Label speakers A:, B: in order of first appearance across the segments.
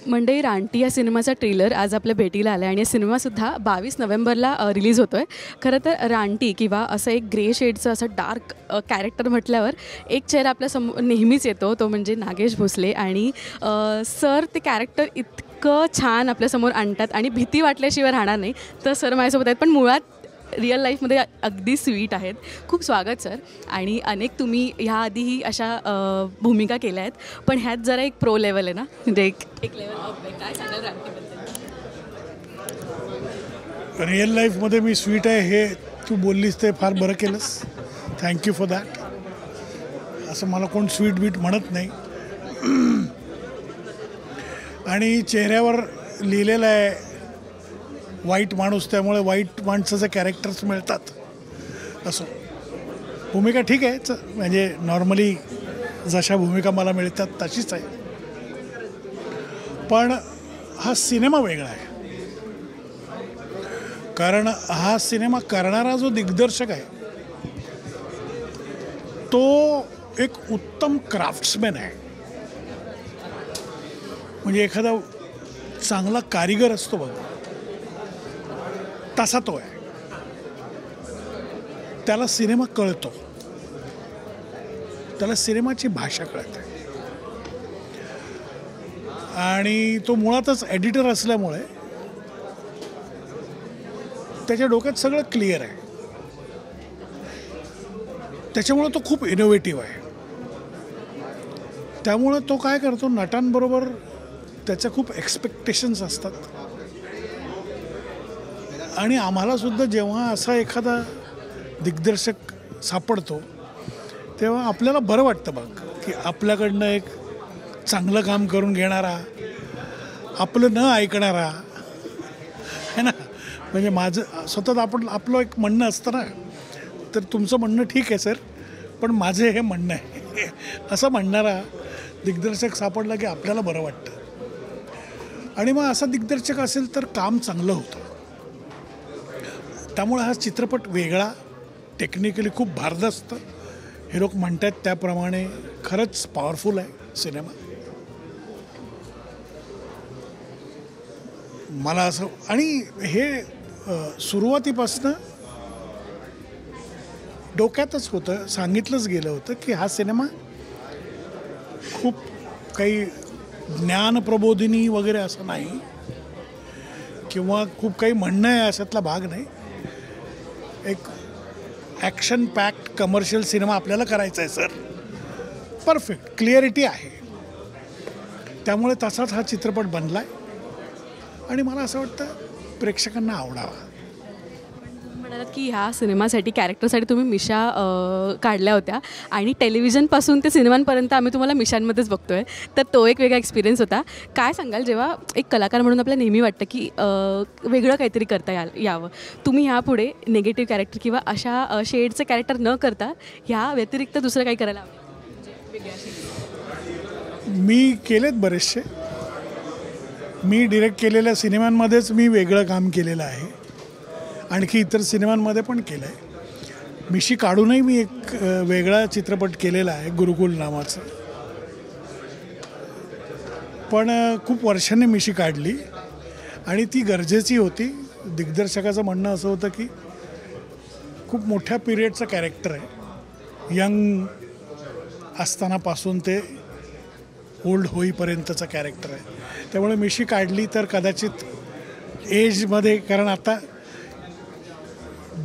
A: मंडई रानटी या सिनेमाचा ट्रेलर आज आपल्या भेटीला आला आहे आणि सिनेमासुद्धा 22 नोव्हेंबरला रिलीज होतो आहे. खरं तर रानटी किंवा असं एक ग्रे शेडचं असं डार्क कॅरेक्टर म्हटल्यावर एक चेहरा आपल्यासमोर नेहमीच येतो, तो म्हणजे नागेश भोसले. आणि सर ते कॅरेक्टर इतकं छान आपल्यासमोर आणतात आणि भीती वाटल्याशिवाय राहणार नाही. तर सर माझ्यासोबत आहेत, पण मुळात रिअल लाईफमध्ये अगदी स्वीट आहेत. खूप स्वागत सर. आणि अनेक तुम्ही ह्याआधीही अशा भूमिका केल्या आहेत, पण ह्यात जरा एक प्रो लेवल आहे ना, म्हणजे एक लेवल अप आहे. काय सांगाल रानटीबद्दल?
B: रिअल लाईफमध्ये मी स्वीट आहे हे तू बोललीस ते फार बरं केलंस. Thank you for that. असं मला कोण स्वीट बीट म्हणत नाही. आणि चेहऱ्यावर लिहिलेलं आहे वाईट माणूस, त्यामुळे वाईट माणसाचे कॅरेक्टर्स मिळतात. असं भूमिका ठीक आहे, म्हणजे नॉर्मली जशा भूमिका मला मिळतात तशीच आहे. पण हा सिनेमा वेगळा आहे, कारण हा सिनेमा करणारा जो दिग्दर्शक आहे तो एक उत्तम क्राफ्ट्समॅन आहे. म्हणजे एखादा चांगला कारिगर असतो बघ, तसा तो आहे. त्याला सिनेमा कळतो, त्याला सिनेमाची भाषा कळते. आणि तो मुळातच एडिटर असल्यामुळे त्याच्या डोक्यात सगळं क्लिअर आहे. त्याच्यामुळे तो खूप इनोव्हेटिव्ह आहे. त्यामुळे तो काय करतो, नटांबरोबर त्याच्या खूप एक्सपेक्टेशन्स असतात. आणि आम्हालासुद्धा जेव्हा असा एखादा दिग्दर्शक सापडतो तेव्हा आपल्याला बरं वाटतं बघ, की आपल्याकडनं एक चांगलं काम करून घेणारा, आपलं न ऐकणारा है ना. म्हणजे माझं सतत आपलं एक म्हणणं असतं ना, तर तुमचं म्हणणं ठीक आहे सर, पण माझं हे म्हणणं आहे असं म्हणणारा दिग्दर्शक सापडला की आपल्याला बरं वाटतं. आणि मग असा दिग्दर्शक असेल तर काम चांगलं होतं. त्यामुळे हा चित्रपट वेगळा, टेक्निकली खूप भारदस्त, हे लोक म्हणतात त्याप्रमाणे खरंच पॉवरफुल आहे सिनेमा. मला असं, आणि हे सुरुवातीपासनं डोक्यातच होतं, सांगितलंच गेलं होतं की हा सिनेमा खूप काही ज्ञानप्रबोधिनी वगैरे असं नाही, किंवा खूप काही म्हणणं आहे अशातला भाग नाही. एक ॲक्शन पॅक्ड कमर्शियल सिनेमा आपल्याला करायचा आहे सर. परफेक्ट क्लिअरिटी आहे. त्यामुळे तसाच हा चित्रपट बनला आहे आणि मला असं वाटतं प्रेक्षकांना आवडावा.
A: म्हणालात की ह्या सिनेमासाठी, कॅरेक्टरसाठी तुम्ही मिशा काढल्या होत्या आणि टेलिव्हिजनपासून ते सिनेमांपर्यंत आम्ही तुम्हाला मिशांमध्येच बघतो आहे. तर तो एक वेगळा एक्सपिरियन्स होता. काय सांगाल, जेव्हा एक कलाकार म्हणून आपल्याला नेहमी वाटतं की वेगळं काहीतरी करता यावं, तुम्ही ह्यापुढे निगेटिव्ह कॅरेक्टर किंवा अशा शेडचं कॅरेक्टर न करता ह्या व्यतिरिक्त दुसरं काही करायला हवं?
B: मी केलेत बरेचसे. मी डिरेक्ट केलेल्या सिनेमांमध्येच मी वेगळं काम केलेलं आहे. आणखी इतर सिनेमांमध्ये पण केलं आहे. मिशी काढूनही मी एक वेगळा चित्रपट केलेला आहे, गुरुकुल नावाचं. पण खूप वर्षांनी मिशी काढली आणि ती गरजेची होती. दिग्दर्शकाचं म्हणणं असं होतं की खूप मोठ्या पिरियडचं कॅरेक्टर आहे, यंग असतानापासून ते ओल्ड होईपर्यंतचं कॅरेक्टर आहे. त्यामुळे मिशी काढली तर कदाचित एजमध्ये, कारण आता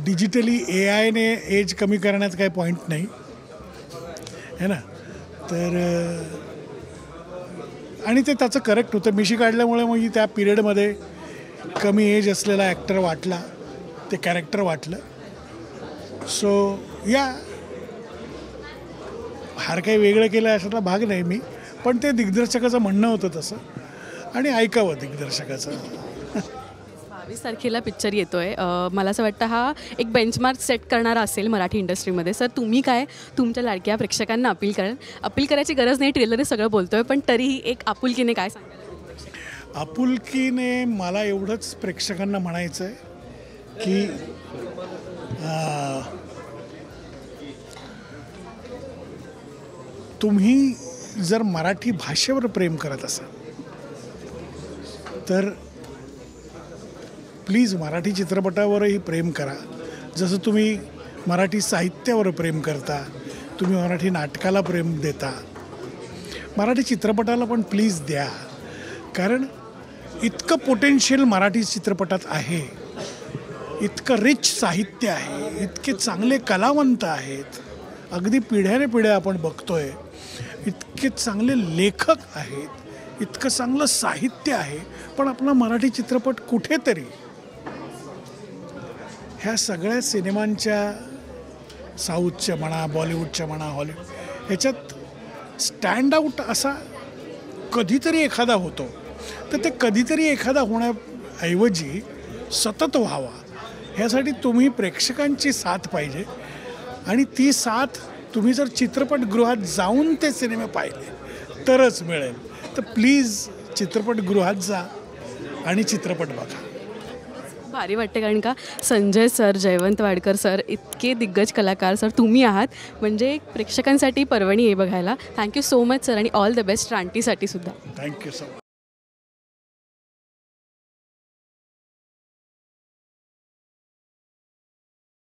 B: डिजिटली AIने एज कमी करण्यात काही पॉईंट नाही है ना. तर आणि ते त्याचं करेक्ट होतं. मिशी काढल्यामुळे मग त्या पिरियडमध्ये कमी एज असलेला ॲक्टर वाटला, ते कॅरेक्टर वाटलं. सो या फार काही वेगळं केलं अशातला भाग नाही मी, पण ते दिग्दर्शकाचं म्हणणं होतं तसं आणि ऐकावं दिग्दर्शकाचं.
A: 22 तारखेला पिक्चर येतो आहे. मला असं वाटतं हा एक बेंचमार्क सेट करणारा असेल मराठी इंडस्ट्रीमध्ये. सर, तुम्ही काय तुमच्या लाडक्या प्रेक्षकांना अपील करायची गरज नाही, ट्रेलरने सगळं बोलतो आहे, पण तरीही एक आपुलकीने काय सांगाल?
B: आपुलकीने मला एवढंच प्रेक्षकांना म्हणायचं आहे की तुम्ही जर मराठी भाषेवर प्रेम करत असाल तर प्लीज मराठी चित्रपटावरही प्रेम करा. जसं तुम्ही मराठी साहित्यावर प्रेम करता, तुम्ही मराठी नाटकाला प्रेम देता, मराठी चित्रपटाला पण प्लीज द्या. कारण इतकं पोटेन्शियल मराठी चित्रपटात आहे, इतकं रिच साहित्य आहे, इतके चांगले कलावंत आहेत, अगदी पिढ्याने पिढ्या आपण बघतोय, इतके चांगले लेखक आहेत, इतकं चांगलं साहित्य आहे, पण आपला मराठी चित्रपट कुठेतरी ह्या सगळ्या सिनेमांच्या, साऊथच्या म्हणा, बॉलिवूडच्या म्हणा, हॉलिवूड, ह्याच्यात स्टँड आऊट असा कधीतरी एखादा होतो. तर ते कधीतरी एखादा होण्याऐवजी सतत व्हावा, ह्यासाठी तुम्ही प्रेक्षकांची साथ पाहिजे. आणि ती साथ तुम्ही जर चित्रपटगृहात जाऊन ते सिनेमे पाहिले तरच मिळेल. तर प्लीज चित्रपटगृहात जा आणि चित्रपट बघा.
A: भारी वाटते, कारण का संजय सर, जयवंत वाडकर सर इतके दिग्गज कलाकार सर तुम्ही आहात, म्हणजे प्रेक्षकांसाठी पर्वणी आहे बघायला. थँक्यू सो मच सर, आणि ऑल द बेस्ट रानटीसाठी सुद्धा.
B: Thank you so much.